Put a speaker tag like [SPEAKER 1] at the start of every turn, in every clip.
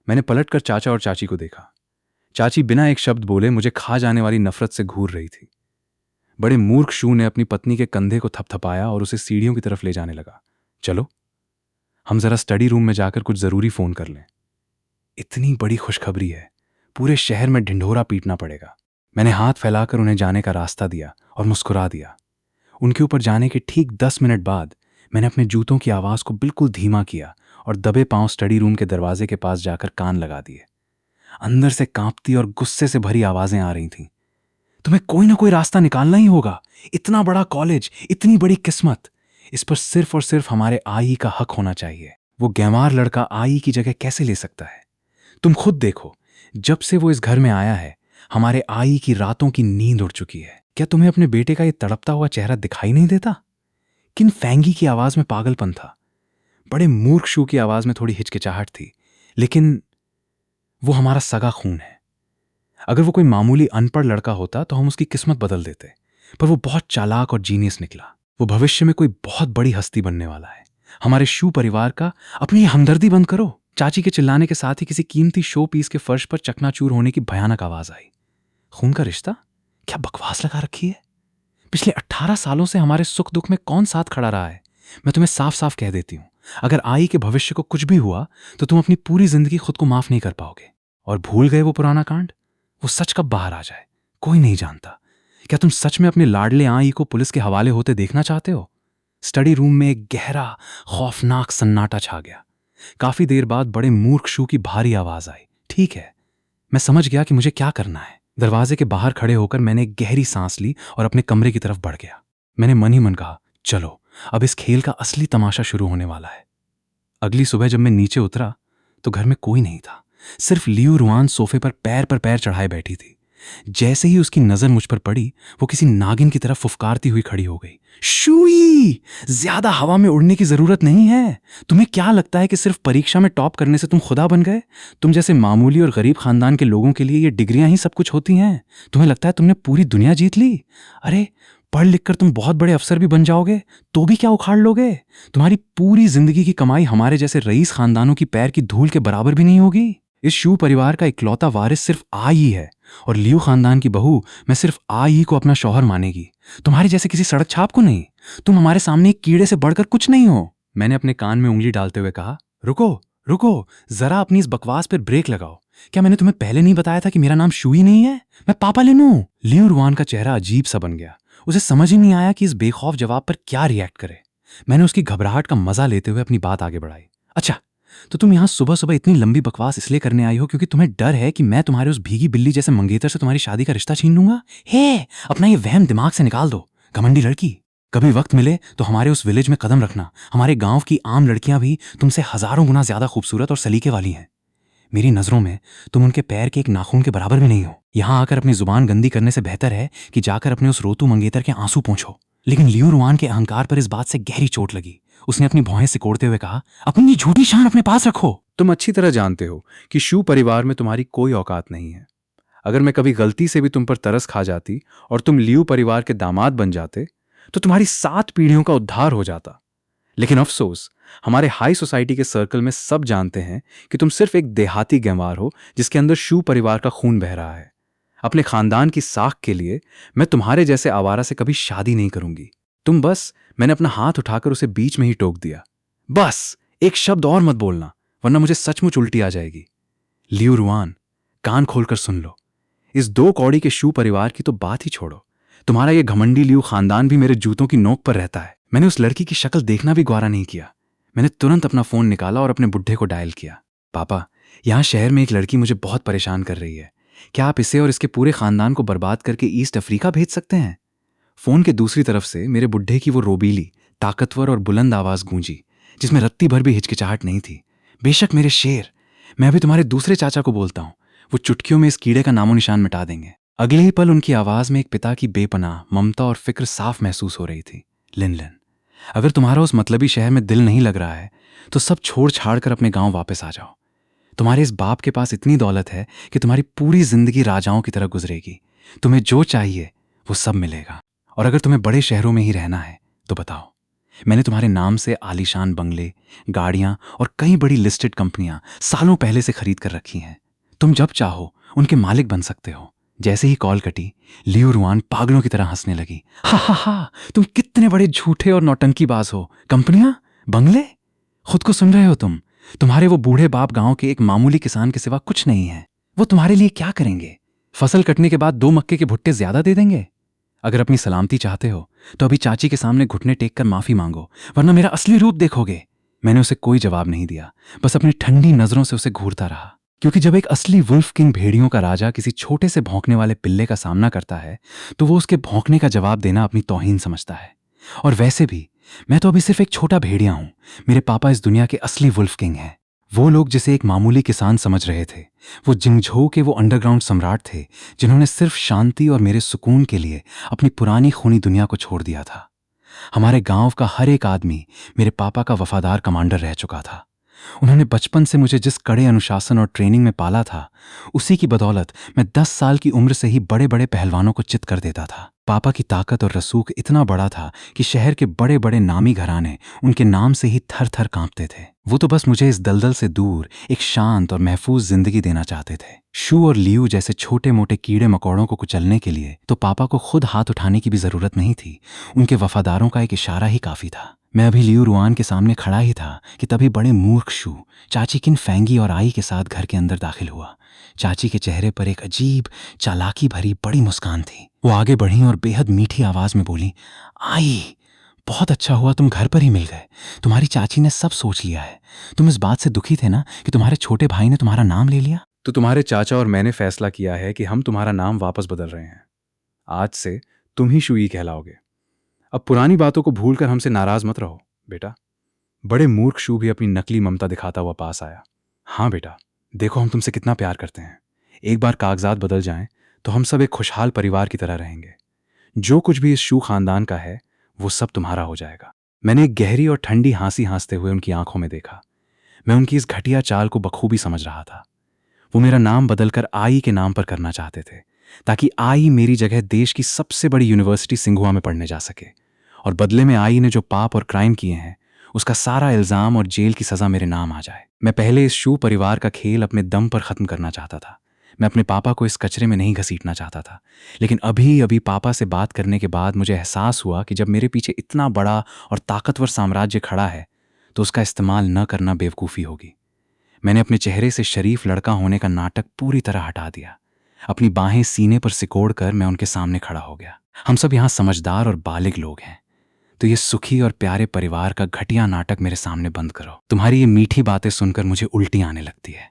[SPEAKER 1] मैंने पलटकर चाचा और चाची को देखा। चाची बिना एक शब्द बोले मुझे खा जाने वाली नफरत से घूर रही थी। बड़े मूर्ख शू ने अपनी पत्नी के कंधे को थपथपाया और उसे सीढ़ियों की तरफ ले जाने लगा। चलो, हम जरा स्टडी रूम में जाकर कुछ जरूरी फोन कर लें। इतनी बड़ी खुशखबरी है, पूरे शहर में ढिंढोरा पीटना पड़ेगा। मैंने हाथ फैलाकर उन्हें जाने का रास्ता दिया और मुस्कुरा दिया। उनके ऊपर जाने के ठीक 10 मिनट बाद मैंने अपने जूतों की आवाज़ को बिल्कुल धीमा किया और दबे पांव स्टडी रूम के दरवाजे के पास जाकर कान लगा दिए। अंदर से कांपती और गुस्से से भरी आवाज़ें आ रही थीं। तुम्हें कोई ना कोई रास्ता निकालना ही होगा। इतना बड़ा कॉलेज, इतनी बड़ी किस्मत, इस पर सिर्फ और सिर्फ हमारे आई का हक होना चाहिए। वो गैंवार लड़का आई की जगह कैसे ले सकता है? तुम खुद देखो, जब से वो इस घर में आया है हमारे आई की रातों की नींद उड़ चुकी है। क्या तुम्हें अपने बेटे का ये तड़पता हुआ चेहरा दिखाई नहीं देता? किन फैंगी की आवाज में पागलपन था। बड़े मूर्ख शू की आवाज में थोड़ी हिचकिचाहट थी, लेकिन वो हमारा सगा खून है। अगर वो कोई मामूली अनपढ़ लड़का होता तो हम उसकी किस्मत बदल देते, पर वो बहुत चालाक और जीनियस निकला। वो भविष्य में कोई बहुत बड़ी हस्ती बनने वाला है। हमारे शू परिवार का अपनी हमदर्दी बंद करो। चाची के चिल्लाने के साथ ही किसी कीमती शो पीस के फर्श पर चकनाचूर होने की भयानक आवाज आई। खून का रिश्ता? क्या बकवास लगा रखी है? पिछले 18 सालों से हमारे सुख दुख में कौन साथ खड़ा रहा है? मैं तुम्हें साफ साफ कह देती हूं, अगर आई के भविष्य को कुछ भी हुआ तो तुम अपनी पूरी जिंदगी खुद को माफ नहीं कर पाओगे। और भूल गए वो पुराना कांड? वो सच कब बाहर आ जाए कोई नहीं जानता। क्या तुम सच में अपने लाडले आई को पुलिस के हवाले होते देखना चाहते हो? स्टडी रूम में एक गहरा खौफनाक सन्नाटा छा गया। काफी देर बाद बड़े मूर्ख शू की भारी आवाज आई। ठीक है, मैं समझ गया कि मुझे क्या करना है। दरवाजे के बाहर खड़े होकर मैंने एक गहरी सांस ली और अपने कमरे की तरफ बढ़ गया। मैंने मन ही मन कहा, चलो अब इस खेल का असली तमाशा शुरू होने वाला है। अगली सुबह जब मैं नीचे उतरा तो घर में कोई नहीं था। सिर्फ लियू रुआन सोफे पर पैर चढ़ाए बैठी थी। जैसे ही उसकी नजर मुझ पर पड़ी, वो किसी नागिन की तरफ फुफकारती हुई खड़ी हो गई। शूई, ज्यादा हवा में उड़ने की जरूरत नहीं है। तुम्हें क्या लगता है कि सिर्फ परीक्षा में टॉप करने से तुम खुदा बन गए? तुम जैसे मामूली और गरीब खानदान के लोगों के लिए ये डिग्रियां ही सब कुछ होती हैं। तुम्हें लगता है तुमने पूरी दुनिया जीत ली? अरे, पढ़ लिख कर तुम बहुत बड़े अफसर भी बन जाओगे तो भी क्या उखाड़ लोगे? तुम्हारी पूरी जिंदगी की कमाई हमारे जैसे रईस खानदानों की पैर की धूल के बराबर भी नहीं होगी। इस शू परिवार का इकलौता वारिस सिर्फ आई ही है, और लियू खानदान की बहू मैं सिर्फ आई ही को अपना शौहर मानेगी, तुम्हारे जैसे किसी सड़क छाप को नहीं। तुम हमारे सामने एक कीड़े से बढ़कर कुछ नहीं हो। मैंने अपने कान में उंगली डालते हुए कहा, रुको रुको, जरा अपनी इस बकवास पर ब्रेक लगाओ। क्या मैंने तुम्हें पहले नहीं बताया था कि मेरा नाम शू ही नहीं है? मैं पापा लेनू। लियू रुआन का चेहरा अजीब सा बन गया। उसे समझ ही नहीं आया कि इस बेखौफ जवाब पर क्या रिएक्ट करे। मैंने उसकी घबराहट का मजा लेते हुए अपनी बात आगे बढ़ाई। अच्छा, तो तुम यहाँ सुबह सुबह इतनी लंबी बकवास इसलिए करने आई हो क्योंकि तुम्हें डर है कि मैं तुम्हारे उस भीगी बिल्ली जैसे मंगेतर से तुम्हारी शादी का रिश्ता छीन लूंगा? हे, अपना ये वहम दिमाग से निकाल दो, घमंडी लड़की। कभी वक्त मिले तो हमारे उस विलेज में कदम रखना। हमारे गांव की आम लड़कियां भी तुमसे हजारों गुना ज्यादा खूबसूरत और सलीके वाली हैं। मेरी नजरों में तुम उनके पैर के एक नाखून के बराबर भी नहीं हो। यहाँ आकर अपनी जुबान गंदी करने से बेहतर है कि जाकर अपने उस रोतू मंगेतर के आंसू पोंछो। लेकिन लियू रुआन के अहंकार पर इस बात से गहरी चोट लगी। उसने अपनी भौहें सिकोड़ते हुए कहा, अपनी झूठी शान अपने पास रखो। तुम अच्छी तरह जानते हो कि शू परिवार में तुम्हारी कोई औकात नहीं है। अगर मैं कभी गलती से भी तुम पर तरस खा जाती और तुम लियू परिवार के दामाद बन जाते तो तुम्हारी 7 पीढ़ियों का उद्धार हो जाता। लेकिन अफसोस, हमारे हाई सोसाइटी के सर्कल में सब जानते हैं कि तुम सिर्फ एक देहाती गंवार हो जिसके अंदर शू परिवार का खून बह रहा है। अपने खानदान की साख के लिए मैं तुम्हारे जैसे आवारा से कभी शादी नहीं करूंगी। मैंने अपना हाथ उठाकर उसे बीच में ही टोक दिया। बस एक शब्द और मत बोलना, वरना मुझे सचमुच उल्टी आ जाएगी। लियू रुआन, कान खोलकर सुन लो। इस 2 कौड़ी के शू परिवार की तो बात ही छोड़ो, तुम्हारा ये घमंडी लियू खानदान भी मेरे जूतों की नोक पर रहता है। मैंने उस लड़की की शक्ल देखना भी ग्वारा नहीं किया। मैंने तुरंत अपना फोन निकाला और अपने बुड्ढे को डायल किया। पापा, यहाँ शहर में एक लड़की मुझे बहुत परेशान कर रही है। क्या आप इसे और इसके पूरे खानदान को बर्बाद करके ईस्ट अफ्रीका भेज सकते हैं? फोन के दूसरी तरफ से मेरे बुड्ढे की वो रोबीली, ताकतवर और बुलंद आवाज गूंजी, जिसमें रत्ती भर भी हिचकिचाहट नहीं थी। बेशक मेरे शेर, मैं अभी तुम्हारे दूसरे चाचा को बोलता हूँ, वो चुटकियों में इस कीड़े का नामो निशान मिटा देंगे। अगले ही पल उनकी आवाज में एक पिता की बेपनाह ममता और फिक्र साफ महसूस हो रही थी। लिन, अगर तुम्हारा उस मतलबी शहर में दिल नहीं लग रहा है तो सब छोड़ छाड़ कर अपने गांव वापस आ जाओ। तुम्हारे इस बाप के पास इतनी दौलत है कि तुम्हारी पूरी जिंदगी राजाओं की तरह गुजरेगी। तुम्हें जो चाहिए वो सब मिलेगा। और अगर तुम्हें बड़े शहरों में ही रहना है तो बताओ, मैंने तुम्हारे नाम से आलीशान बंगले, गाड़ियां और कई बड़ी लिस्टेड कंपनियां सालों पहले से खरीद कर रखी हैं। तुम जब चाहो उनके मालिक बन सकते हो। जैसे ही कॉल कटी, लियो रुआन पागलों की तरह हंसने लगी। हा हा हा, तुम कितने बड़े झूठे और नौटंकीबाज हो। कंपनियां, बंगले, खुद को सुन रहे हो तुम? तुम्हारे वो बूढ़े बाप गांव के एक मामूली किसान के सिवा कुछ नहीं है। वो तुम्हारे लिए क्या करेंगे? फसल कटने के बाद 2 मक्के के भुट्टे ज्यादा दे देंगे। अगर अपनी सलामती चाहते हो तो अभी चाची के सामने घुटने टेक कर माफी मांगो, वरना मेरा असली रूप देखोगे। मैंने उसे कोई जवाब नहीं दिया, बस अपनी ठंडी नजरों से उसे घूरता रहा। क्योंकि जब एक असली वुल्फ किंग भेड़ियों का राजा किसी छोटे से भौंकने वाले पिल्ले का सामना करता है तो वो उसके भौंकने का जवाब देना अपनी तौहीन समझता है। और वैसे भी मैं तो अभी सिर्फ एक छोटा भेड़िया हूं। मेरे पापा इस दुनिया के असली वुल्फ किंग हैं। वो लोग जिसे एक मामूली किसान समझ रहे थे, वो जिंगझोउ के वो अंडरग्राउंड सम्राट थे जिन्होंने सिर्फ शांति और मेरे सुकून के लिए अपनी पुरानी खूनी दुनिया को छोड़ दिया था। हमारे गांव का हर एक आदमी मेरे पापा का वफादार कमांडर रह चुका था। उन्होंने बचपन से मुझे जिस कड़े अनुशासन और ट्रेनिंग में पाला था, उसी की बदौलत मैं 10 साल की उम्र से ही बड़े बड़े पहलवानों को चित कर देता था। पापा की ताकत और रसूख इतना बड़ा था कि शहर के बड़े बड़े नामी घराने उनके नाम से ही थर थर कांपते थे। वो तो बस मुझे इस दलदल से दूर एक शांत और महफूज जिंदगी देना चाहते थे। शू और लियू जैसे छोटे मोटे कीड़े मकोड़ों को कुचलने के लिए तो पापा को खुद हाथ उठाने की भी जरूरत नहीं थी। उनके वफादारों का एक इशारा ही काफी था। मैं अभी लियू रुआन के सामने खड़ा ही था कि तभी बड़े मूर्ख शू चाची किन फैंगी और आई के साथ घर के अंदर दाखिल हुआ। चाची के चेहरे पर एक अजीब चालाकी भरी बड़ी मुस्कान थी। वो आगे बढ़ी और बेहद मीठी आवाज में बोली, आई, बहुत अच्छा हुआ तुम घर पर ही मिल गए। तुम्हारी चाची ने सब सोच लिया है। तुम इस बात से दुखी थे ना कि तुम्हारे छोटे भाई ने तुम्हारा नाम ले लिया? तो तुम्हारे चाचा और मैंने फैसला किया है कि हम तुम्हारा नाम वापस बदल रहे हैं। आज से तुम ही शुई कहलाओगे। अब पुरानी बातों को भूलकर हमसे नाराज मत रहो बेटा। बड़े मूर्ख शू भी अपनी नकली ममता दिखाता हुआ पास आया। हाँ बेटा, देखो हम तुमसे कितना प्यार करते हैं। एक बार कागजात बदल जाएं तो हम सब एक खुशहाल परिवार की तरह रहेंगे। जो कुछ भी इस शू खानदान का है वो सब तुम्हारा हो जाएगा। मैंने एक गहरी और ठंडी हंसी हंसते हुए उनकी आंखों में देखा। मैं उनकी इस घटिया चाल को बखूबी समझ रहा था। वो मेरा नाम बदलकर आई के नाम पर करना चाहते थे ताकि आई मेरी जगह देश की सबसे बड़ी यूनिवर्सिटी सिंघुआ में पढ़ने जा सके। और बदले में आई ने जो पाप और क्राइम किए हैं उसका सारा इल्जाम और जेल की सजा मेरे नाम आ जाए। मैं पहले इस शू परिवार का खेल अपने दम पर खत्म करना चाहता था। मैं अपने पापा को इस कचरे में नहीं घसीटना चाहता था। लेकिन अभी अभी पापा से बात करने के बाद मुझे एहसास हुआ कि जब मेरे पीछे इतना बड़ा और ताकतवर साम्राज्य खड़ा है तो उसका इस्तेमाल न करना बेवकूफ़ी होगी। मैंने अपने चेहरे से शरीफ लड़का होने का नाटक पूरी तरह हटा दिया। अपनी बाहें सीने पर सिकोड़ कर मैं उनके सामने खड़ा हो गया। हम सब यहाँ समझदार और बालिग लोग हैं, तो ये सुखी और प्यारे परिवार का घटिया नाटक मेरे सामने बंद करो। तुम्हारी ये मीठी बातें सुनकर मुझे उल्टी आने लगती है।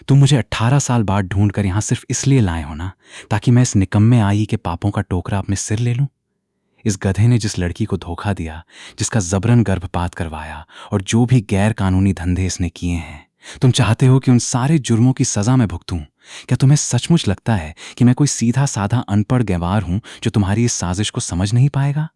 [SPEAKER 1] तुम मुझे 18 साल बाद ढूंढकर यहाँ सिर्फ इसलिए लाए हो ना ताकि मैं इस निकम्मे आई के पापों का टोकरा अपने सिर ले लूं? इस गधे ने जिस लड़की को धोखा दिया, जिसका जबरन गर्भपात करवाया और जो भी गैर कानूनी धंधे इसने किए हैं, तुम चाहते हो कि उन सारे जुर्मों की सजा मैं भुगतूं? क्या तुम्हें सचमुच लगता है कि मैं कोई सीधा साधा अनपढ़ गंवार हूं जो तुम्हारी इस साजिश को समझ नहीं पाएगा?